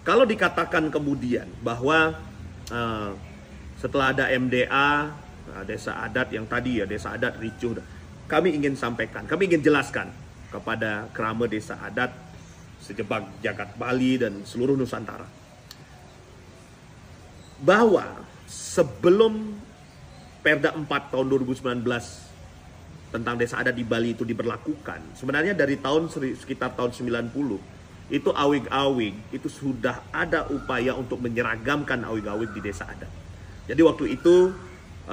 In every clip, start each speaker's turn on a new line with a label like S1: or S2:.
S1: kalau dikatakan kemudian bahwa setelah ada MDA, desa adat yang tadi ya, desa adat ricuh, kami ingin sampaikan, kami ingin jelaskan kepada kerama desa adat sejebak jagat Bali dan seluruh Nusantara bahwa sebelum Perda 4 tahun 2019 tentang desa adat di Bali itu diberlakukan, sebenarnya dari sekitar tahun 90 itu awig-awig itu sudah ada upaya untuk menyeragamkan awig-awig di desa adat. Jadi waktu itu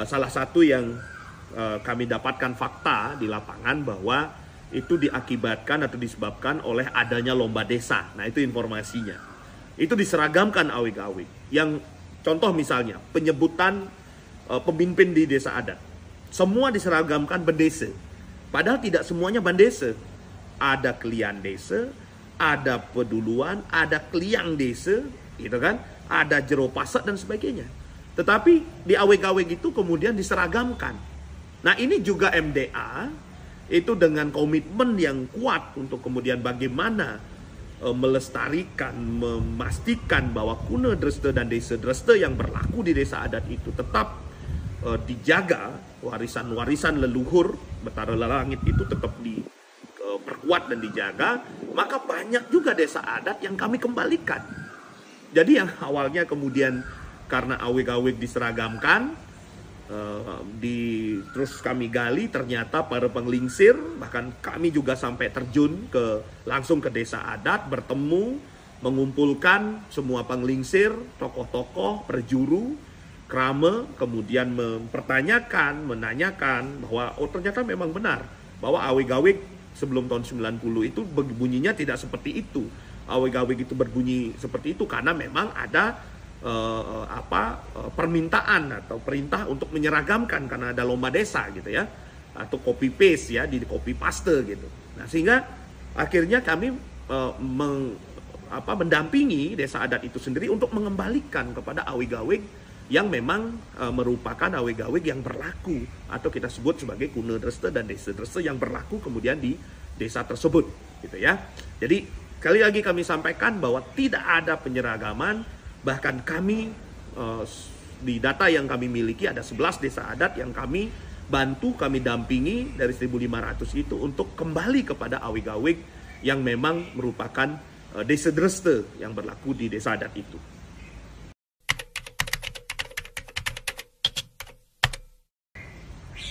S1: salah satu yang kami dapatkan fakta di lapangan bahwa itu diakibatkan atau disebabkan oleh adanya lomba desa. Nah, itu informasinya. Itu diseragamkan awig-awig. Yang contoh misalnya penyebutan pemimpin di desa adat. Semua diseragamkan bendese. Padahal tidak semuanya bandese. Ada klian desa, ada peduluan, ada kliang desa, gitu kan? Ada jero pasak dan sebagainya. Tetapi di awig-awig itu kemudian diseragamkan. Nah, ini juga MDA itu dengan komitmen yang kuat untuk kemudian bagaimana melestarikan, memastikan bahwa kuna dreste dan desa dreste yang berlaku di desa adat itu tetap dijaga, warisan-warisan leluhur Betara Langit itu tetap diperkuat dan dijaga, maka banyak juga desa adat yang kami kembalikan. Jadi yang awalnya kemudian karena awig-awig diseragamkan, terus kami gali, ternyata para penglingsir, bahkan kami juga sampai terjun langsung ke desa adat, bertemu, mengumpulkan semua penglingsir, tokoh-tokoh, perjuru, krama, kemudian mempertanyakan, menanyakan bahwa ternyata memang benar bahwa awig-awig sebelum tahun 90 itu bunyinya tidak seperti itu. Awig-awig itu berbunyi seperti itu karena memang ada permintaan atau perintah untuk menyeragamkan karena ada lomba desa gitu ya, atau copy paste ya, di copy paste gitu. Nah, sehingga akhirnya kami mendampingi desa adat itu sendiri untuk mengembalikan kepada awig-awig yang memang merupakan awig-awig yang berlaku atau kita sebut sebagai kuna dreste dan desa dreste yang berlaku kemudian di desa tersebut gitu ya. Jadi sekali lagi kami sampaikan bahwa tidak ada penyeragaman. Bahkan kami di data yang kami miliki ada 11 desa adat yang kami bantu, kami dampingi dari 1.500 itu untuk kembali kepada awig-awig yang memang merupakan desa dreste yang berlaku di desa adat itu.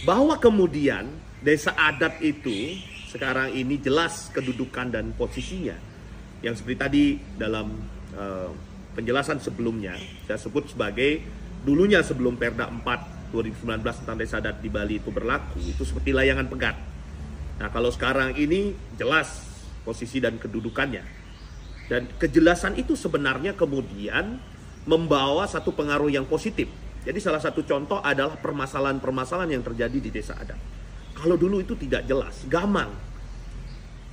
S1: Bahwa kemudian desa adat itu sekarang ini jelas kedudukan dan posisinya yang seperti tadi dalam penjelasan sebelumnya saya sebut sebagai dulunya sebelum Perda 4 2019 tentang desa adat di Bali itu berlaku, itu seperti layangan pegat. Nah, kalau sekarang ini jelas posisi dan kedudukannya. Dan kejelasan itu sebenarnya kemudian membawa satu pengaruh yang positif. Jadi salah satu contoh adalah permasalahan-permasalahan yang terjadi di desa adat. Kalau dulu itu tidak jelas, gamang.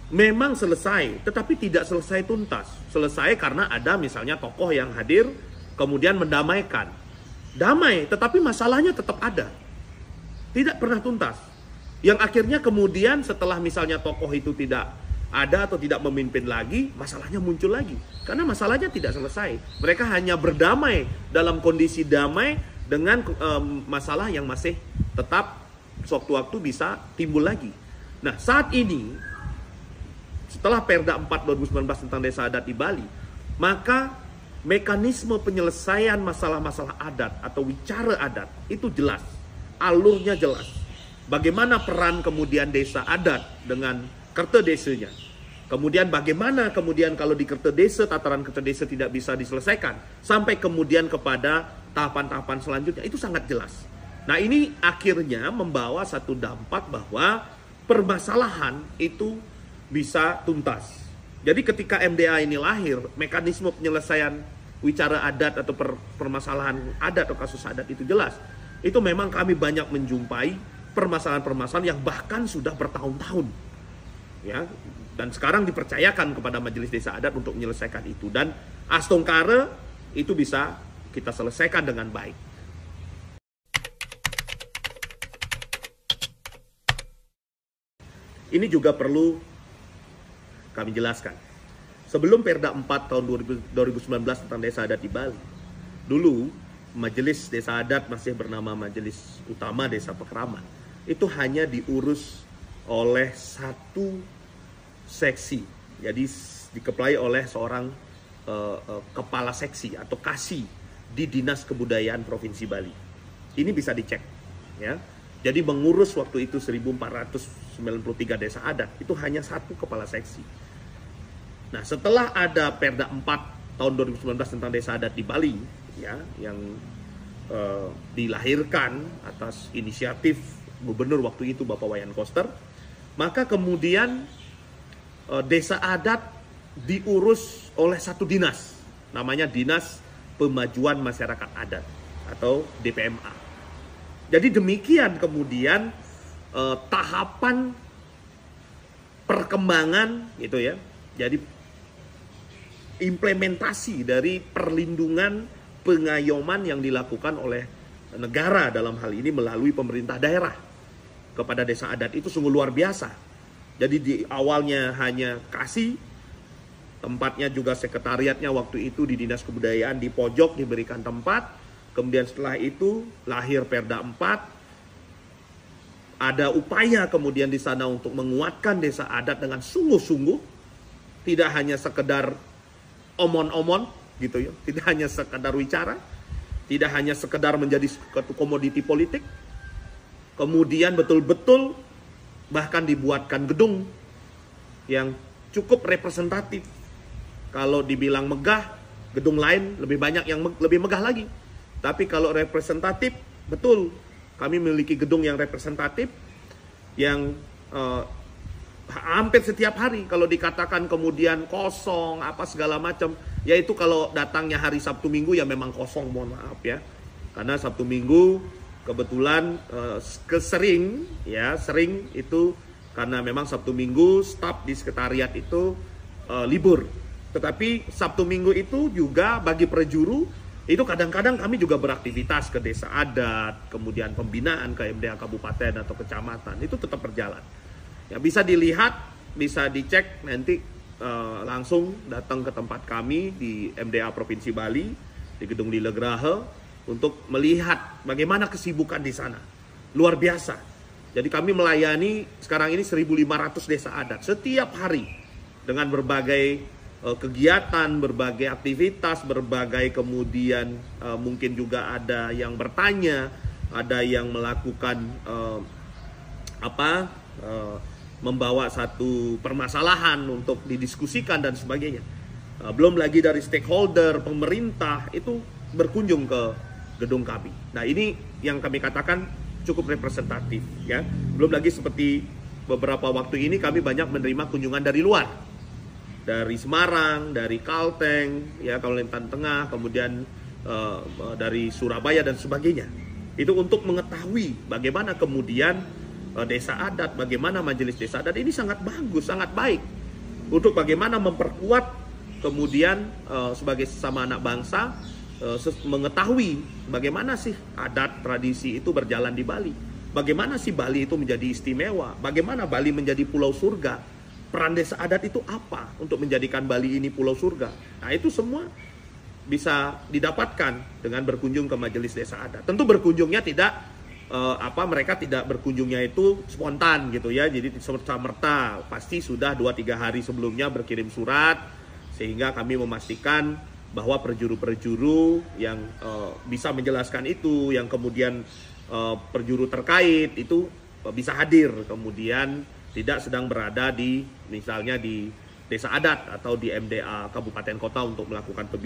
S1: Memang selesai, tetapi tidak selesai tuntas. Selesai karena ada misalnya tokoh yang hadir, kemudian mendamaikan. Damai, tetapi masalahnya tetap ada. Tidak pernah tuntas. Yang akhirnya kemudian setelah misalnya tokoh itu tidak ada atau tidak memimpin lagi, masalahnya muncul lagi. Karena masalahnya tidak selesai. Mereka hanya berdamai dalam kondisi damai dengan masalah yang masih tetap sewaktu-waktu bisa timbul lagi. Nah, saat ini setelah Perda 4 2019 tentang desa adat di Bali, maka mekanisme penyelesaian masalah-masalah adat atau wicara adat itu jelas, alurnya jelas. Bagaimana peran kemudian desa adat dengan kerta desanya. Kemudian bagaimana kemudian kalau di kerta desa, tataran kerta desa tidak bisa diselesaikan, sampai kemudian kepada tahapan-tahapan selanjutnya, itu sangat jelas. Nah, ini akhirnya membawa satu dampak bahwa permasalahan itu bisa tuntas. Jadi ketika MDA ini lahir, mekanisme penyelesaian wicara adat atau permasalahan adat atau kasus adat itu jelas. Itu memang kami banyak menjumpai permasalahan-permasalahan yang bahkan sudah bertahun-tahun. Ya, dan sekarang dipercayakan kepada Majelis Desa Adat untuk menyelesaikan itu, dan astongkara itu bisa kita selesaikan dengan baik. Ini juga perlu kami jelaskan. sebelum Perda 4 tahun 2019 tentang desa adat di Bali, dulu Majelis Desa Adat masih bernama Majelis Utama Desa Pekraman. Itu hanya diurus oleh satu seksi. Jadi dikepalai oleh seorang kepala seksi atau kasih di Dinas Kebudayaan Provinsi Bali. Ini bisa dicek, ya. Jadi mengurus waktu itu 1493 desa adat itu hanya satu kepala seksi. Nah, setelah ada Perda 4 tahun 2019 tentang desa adat di Bali, ya, yang dilahirkan atas inisiatif Gubernur waktu itu Bapak Wayan Koster, maka kemudian desa adat diurus oleh satu dinas, namanya Dinas Pemajuan Masyarakat Adat atau DPMA. Jadi demikian kemudian tahapan perkembangan gitu ya. Jadi implementasi dari perlindungan pengayoman yang dilakukan oleh negara dalam hal ini melalui pemerintah daerah kepada desa adat itu sungguh luar biasa. Jadi di awalnya hanya kasih, tempatnya juga sekretariatnya waktu itu di Dinas Kebudayaan di pojok diberikan tempat. Kemudian setelah itu lahir Perda 4. Ada upaya kemudian di sana untuk menguatkan desa adat dengan sungguh-sungguh, tidak hanya sekedar omon-omon gitu ya, tidak hanya sekedar bicara, tidak hanya sekedar menjadi komoditi politik. Kemudian betul-betul bahkan dibuatkan gedung yang cukup representatif. Kalau dibilang megah, gedung lain lebih banyak yang lebih megah lagi. Tapi kalau representatif, betul, kami memiliki gedung yang representatif yang hampir setiap hari. Kalau dikatakan kemudian kosong, apa segala macam, yaitu kalau datangnya hari Sabtu Minggu ya memang kosong, mohon maaf ya. Karena Sabtu Minggu kebetulan sering itu karena memang Sabtu Minggu staf di sekretariat itu libur. Tetapi Sabtu Minggu itu juga bagi prejuru itu kadang-kadang kami juga beraktivitas ke desa adat, kemudian pembinaan ke MDA kabupaten atau kecamatan, itu tetap berjalan. Ya, bisa dilihat, bisa dicek nanti langsung datang ke tempat kami di MDA Provinsi Bali di Gedung Lile Graha untuk melihat bagaimana kesibukan di sana. Luar biasa. Jadi kami melayani sekarang ini 1.500 desa adat setiap hari dengan berbagai kegiatan, berbagai aktivitas, berbagai kemudian mungkin juga ada yang bertanya, ada yang melakukan membawa satu permasalahan untuk didiskusikan dan sebagainya. Belum lagi dari stakeholder, pemerintah itu berkunjung ke gedung kami. Nah, ini yang kami katakan cukup representatif ya. Belum lagi seperti beberapa waktu ini kami banyak menerima kunjungan dari luar. Dari Semarang, dari Kalteng, ya Kalimantan Tengah, kemudian dari Surabaya dan sebagainya. Itu untuk mengetahui bagaimana kemudian desa adat, bagaimana majelis desa adat ini sangat bagus, sangat baik untuk bagaimana memperkuat kemudian sebagai sesama anak bangsa mengetahui bagaimana sih adat tradisi itu berjalan di Bali, bagaimana sih Bali itu menjadi istimewa, bagaimana Bali menjadi pulau surga, peran desa adat itu apa untuk menjadikan Bali ini pulau surga. Nah, itu semua bisa didapatkan dengan berkunjung ke majelis desa adat. Tentu berkunjungnya tidak mereka tidak berkunjungnya itu spontan gitu ya. Jadi serta-merta pasti sudah 2-3 hari sebelumnya berkirim surat, sehingga kami memastikan bahwa perjuru-perjuru yang bisa menjelaskan itu, yang kemudian perjuru terkait itu bisa hadir, kemudian tidak sedang berada di misalnya di desa adat atau di MDA kabupaten kota untuk melakukan pembinaan.